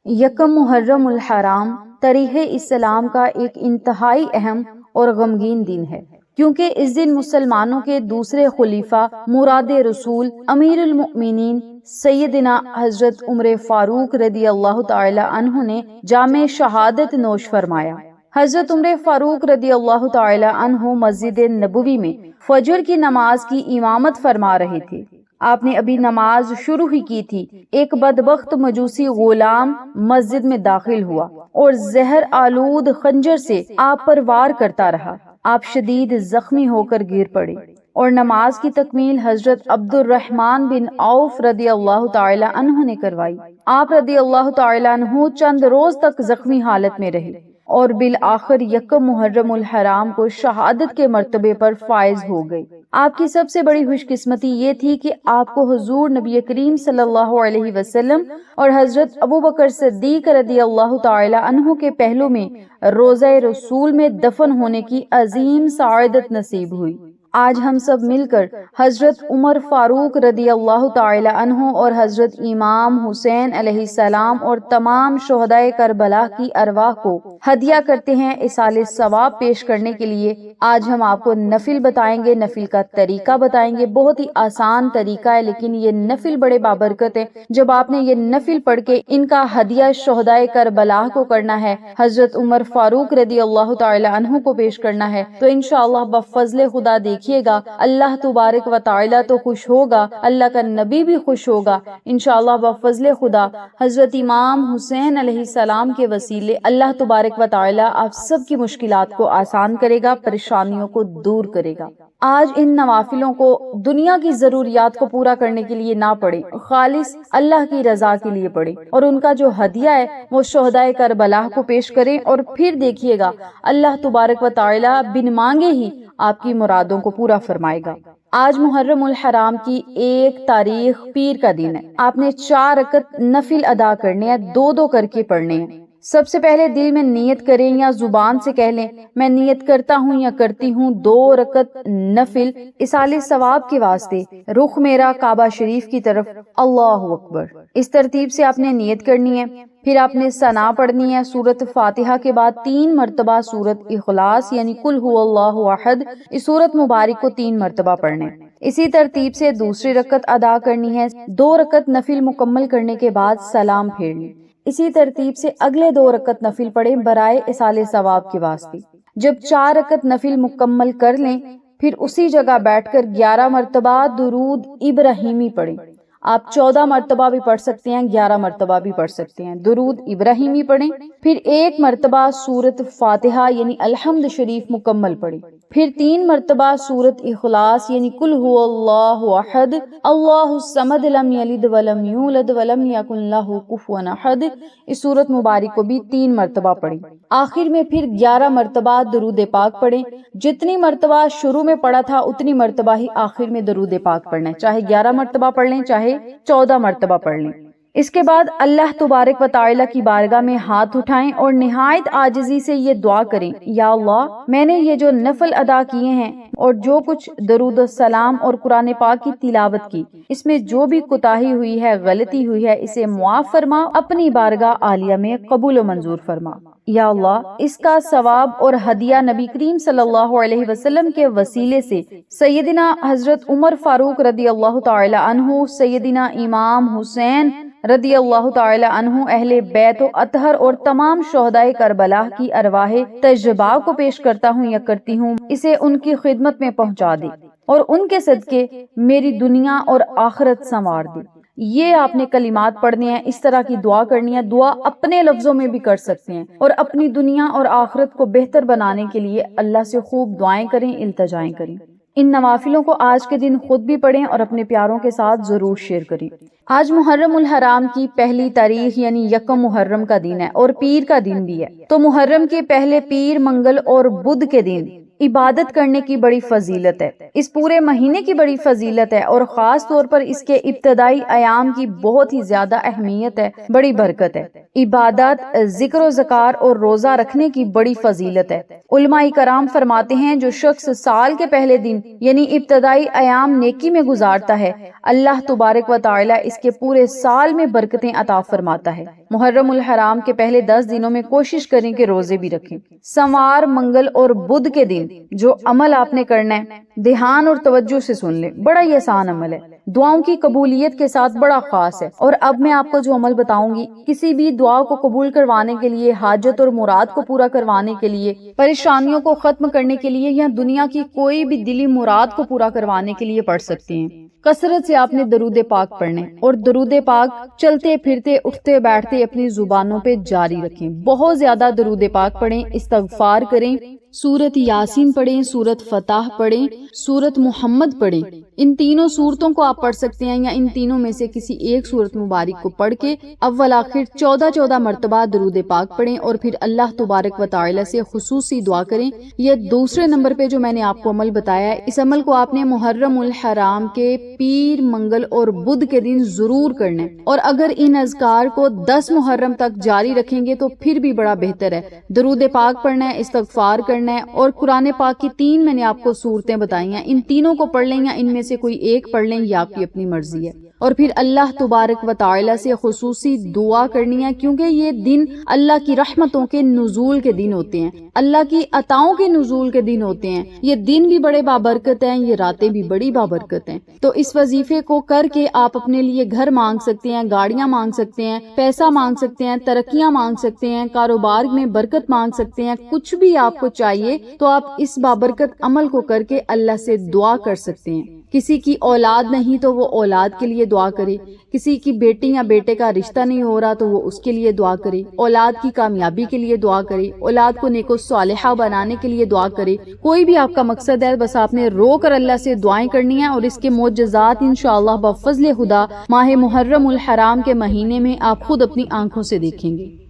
یکم محرم الحرام تاریخ اسلام کا ایک انتہائی اہم اور غمگین دن ہے، کیونکہ اس دن مسلمانوں کے دوسرے خلیفہ مراد رسول امیر المؤمنین سیدنا حضرت عمر فاروق رضی اللہ تعالی عنہ نے جامع شہادت نوش فرمایا۔ حضرت عمر فاروق رضی اللہ تعالی عنہ مسجد نبوی میں فجر کی نماز کی امامت فرما رہے تھے۔ آپ نے ابھی نماز شروع ہی کی تھی، ایک بدبخت مجوسی غلام مسجد میں داخل ہوا اور زہر آلود خنجر سے آپ پر وار کرتا رہا۔ آپ شدید زخمی ہو کر گر پڑے اور نماز کی تکمیل حضرت عبد الرحمن بن عوف رضی اللہ تعالی عنہ نے کروائی۔ آپ رضی اللہ تعالی عنہ چند روز تک زخمی حالت میں رہے اور بالآخر یکم محرم الحرام کو شہادت کے مرتبے پر فائز ہو گئے۔ آپ کی سب سے بڑی خوش قسمتی یہ تھی کہ آپ کو حضور نبی کریم صلی اللہ علیہ وسلم اور حضرت ابوبکر صدیق رضی اللہ تعالی عنہ کے پہلو میں روضہ رسول میں دفن ہونے کی عظیم سعادت نصیب ہوئی۔ آج ہم سب مل کر حضرت عمر فاروق رضی اللہ تعالی عنہ اور حضرت امام حسین علیہ السلام اور تمام شہدائے کربلا کی ارواح کو ہدیہ کرتے ہیں۔ اصال ثواب پیش کرنے کے لیے آج ہم آپ کو نفل بتائیں گے، نفل کا طریقہ بتائیں گے۔ بہت ہی آسان طریقہ ہے، لیکن یہ نفل بڑے بابرکت ہے۔ جب آپ نے یہ نفل پڑھ کے ان کا ہدیہ شہدائے کربلا کو کرنا ہے، حضرت عمر فاروق رضی اللہ تعالی عنہ کو پیش کرنا ہے، تو انشاءاللہ بفضل خدا دیکھیے گا اللہ تبارک و تعالی تو خوش ہوگا، اللہ کا نبی بھی خوش ہوگا۔ انشاءاللہ بفضل خدا حضرت امام حسین علیہ السلام کے وسیلے اللہ تبارک و تعالی آپ سب کی مشکلات کو آسان کرے گا، پریشانیوں کو دور کرے گا۔ آج ان نوافلوں کو دنیا کی ضروریات کو پورا کرنے کے لیے نہ پڑھیں، خالص اللہ کی رضا کے لیے پڑھیں، اور ان کا جو ہدیہ ہے وہ شہدائے کربلا کو پیش کریں، اور پھر دیکھیے گا اللہ تبارک و تعالی بن مانگے ہی آپ کی مرادوں کو پورا فرمائے گا۔ آج محرم الحرام کی 1 تاریخ پیر کا دن ہے۔ آپ نے 4 رکعت نفل ادا کرنے ہیں، 2 کر کے پڑھنے ہیں۔ سب سے پہلے دل میں نیت کریں یا زبان سے کہہ لیں، میں نیت کرتا ہوں یا کرتی ہوں 2 رکعت نفل اصال ثواب کے واسطے، رخ میرا کعبہ شریف کی طرف، اللہ اکبر۔ اس ترتیب سے آپ نے نیت کرنی ہے۔ پھر آپ نے ثنا پڑھنی ہے۔ سورت فاتحہ کے بعد 3 مرتبہ سورت اخلاص یعنی قل هو اللہ احد، اس سورت مبارک کو 3 مرتبہ پڑھنے۔ اسی ترتیب سے دوسری رکعت ادا کرنی ہے۔ 2 رکعت نفل مکمل کرنے کے بعد سلام پھیرنی۔ اسی ترتیب سے اگلے 2 رکعت نفل پڑھیں برائے اصال ثواب کے واسطے۔ جب 4 رکعت نفل مکمل کر لیں، پھر اسی جگہ بیٹھ کر 11 مرتبہ درود ابراہیمی پڑھیں۔ آپ 14 مرتبہ بھی پڑھ سکتے ہیں، 11 مرتبہ بھی پڑھ سکتے ہیں۔ درود ابراہیمی پڑھیں، پھر 1 مرتبہ سورت فاتحہ یعنی الحمد شریف مکمل پڑھیں، پھر 3 مرتبہ سورت اخلاص یعنی قل هو اللہ احد اللہ الصمد لم یلد ولم یولد ولم یکن لہ کفوا احد، اس سورت مبارک کو بھی 3 مرتبہ پڑھیں۔ آخر میں پھر 11 مرتبہ درود پاک پڑھیں۔ جتنی مرتبہ شروع میں پڑھا تھا اتنی مرتبہ ہی آخر میں درود پاک پڑھنا ہے، چاہے 11 مرتبہ پڑھ لیں چاہے 14 مرتبہ پڑھ لیں۔ اس کے بعد اللہ تبارک و تعالی کی بارگاہ میں ہاتھ اٹھائیں اور نہایت عاجزی سے یہ دعا کریں، یا اللہ، میں نے یہ جو نفل ادا کیے ہیں اور جو کچھ درود السلام اور قرآن پاک کی تلاوت کی، اس میں جو بھی کوتاہی ہوئی ہے، غلطی ہوئی ہے، اسے معاف فرما، اپنی بارگاہ عالیہ میں قبول و منظور فرما۔ یا اللہ، اس کا ثواب اور ہدیہ نبی کریم صلی اللہ علیہ وسلم کے وسیلے سے سیدنا حضرت عمر فاروق رضی اللہ تعالی عنہ، سیدنا امام حسین رضی اللہ تعالی عنہ، اہل بیت و اطہر اور تمام شہدائے کربلا کی ارواح تجربہ کو پیش کرتا ہوں یا کرتی ہوں، اسے ان کی خدمت میں پہنچا دے اور ان کے صدقے میری دنیا اور آخرت سنوار دے۔ یہ آپ نے کلمات پڑھنے ہیں، اس طرح کی دعا کرنی ہے۔ دعا اپنے لفظوں میں بھی کر سکتے ہیں، اور اپنی دنیا اور آخرت کو بہتر بنانے کے لیے اللہ سے خوب دعائیں کریں، التجائیں کریں۔ ان نوافلوں کو آج کے دن خود بھی پڑھیں اور اپنے پیاروں کے ساتھ ضرور شیئر کریں۔ آج محرم الحرام کی 1 تاریخ یعنی یکم محرم کا دن ہے اور پیر کا دن بھی ہے، تو محرم کے پہلے پیر، منگل اور بدھ کے دن عبادت کرنے کی بڑی فضیلت ہے، اس پورے مہینے کی بڑی فضیلت ہے، اور خاص طور پر اس کے ابتدائی ایام کی بہت ہی زیادہ اہمیت ہے، بڑی برکت ہے۔ عبادت، ذکر و ذکار اور روزہ رکھنے کی بڑی فضیلت ہے۔ علماء کرام فرماتے ہیں جو شخص سال کے پہلے دن یعنی ابتدائی ایام نیکی میں گزارتا ہے، اللہ تبارک و تعالی اس کے پورے سال میں برکتیں عطا فرماتا ہے۔ محرم الحرام کے پہلے 10 دنوں میں کوشش کریں کہ روزے بھی رکھیں۔ سوار، منگل اور بدھ کے دن جو عمل آپ نے کرنا ہے دھیان اور توجہ سے سن لیں، بڑا ہی آسان عمل ہے، دعاؤں کی قبولیت کے ساتھ بڑا خاص ہے۔ اور اب میں آپ کو جو عمل بتاؤں گی، کسی بھی دعا کو قبول کروانے کے لیے، حاجت اور مراد کو پورا کروانے کے لیے، پریشانیوں کو ختم کرنے کے لیے، یا دنیا کی کوئی بھی دلی مراد کو پورا کروانے کے لیے پڑھ سکتے ہیں۔ کثرت سے آپ نے درود پاک پڑھنے، اور درود پاک چلتے پھرتے اٹھتے بیٹھتے اپنی زبانوں پہ جاری رکھیں۔ بہت زیادہ درود پاک پڑھیں، استغفار کریں، سورت یاسین پڑھیں، سورت فتح پڑھیں، سورت محمد پڑھیں۔ ان تینوں سورتوں کو آپ پڑھ سکتے ہیں، یا ان تینوں میں سے کسی ایک سورت مبارک کو پڑھ کے اول آخر 14 مرتبہ درود پاک پڑھیں، اور پھر اللہ تبارک و تعالی سے خصوصی دعا کریں۔ یہ دوسرے نمبر پہ جو میں نے آپ کو عمل بتایا ہے، اس عمل کو آپ نے محرم الحرام کے پیر، منگل اور بدھ کے دن ضرور کرنا ہے، اور اگر ان اذکار کو 10 محرم تک جاری رکھیں گے تو پھر بھی بڑا بہتر ہے۔ درود پاک پڑھنا ہے، استغفار کرنا ہے، اور قرآن پاک کی 3 میں نے آپ کو سورتیں بتائی ہیں، ان تینوں کو پڑھ لیں یا ان میں سے کوئی ایک پڑھ لیں، یہ آپ کی اپنی مرضی ہے۔ اور پھر اللہ تبارک و تعالی سے خصوصی دعا کرنی ہے، کیونکہ یہ دن اللہ کی رحمتوں کے نزول کے دن ہوتے ہیں، اللہ کی عطاؤں کے نزول کے دن ہوتے ہیں۔ یہ دن بھی بڑے بابرکت ہیں، یہ راتیں بھی بڑی بابرکت ہیں۔ تو اس وظیفے کو کر کے آپ اپنے لیے گھر مانگ سکتے ہیں، گاڑیاں مانگ سکتے ہیں، پیسہ مانگ سکتے ہیں، ترقیاں مانگ سکتے ہیں، کاروبار میں برکت مانگ سکتے ہیں۔ کچھ بھی آپ کو چاہیے تو آپ اس بابرکت عمل کو کر کے اللہ سے دعا کر سکتے ہیں۔ کسی کی اولاد نہیں تو وہ اولاد کے لیے دعا کرے، کسی کی بیٹی یا بیٹے کا رشتہ نہیں ہو رہا تو وہ اس کے لیے دعا کرے، اولاد کی کامیابی کے لیے دعا کرے، اولاد کو نیک و صالحہ بنانے کے لیے دعا کرے۔ کوئی بھی آپ کا مقصد ہے، بس آپ نے رو کر اللہ سے دعائیں کرنی ہیں، اور اس کے معجزات انشاءاللہ بفضل خدا ماہ محرم الحرام کے مہینے میں آپ خود اپنی آنکھوں سے دیکھیں گے۔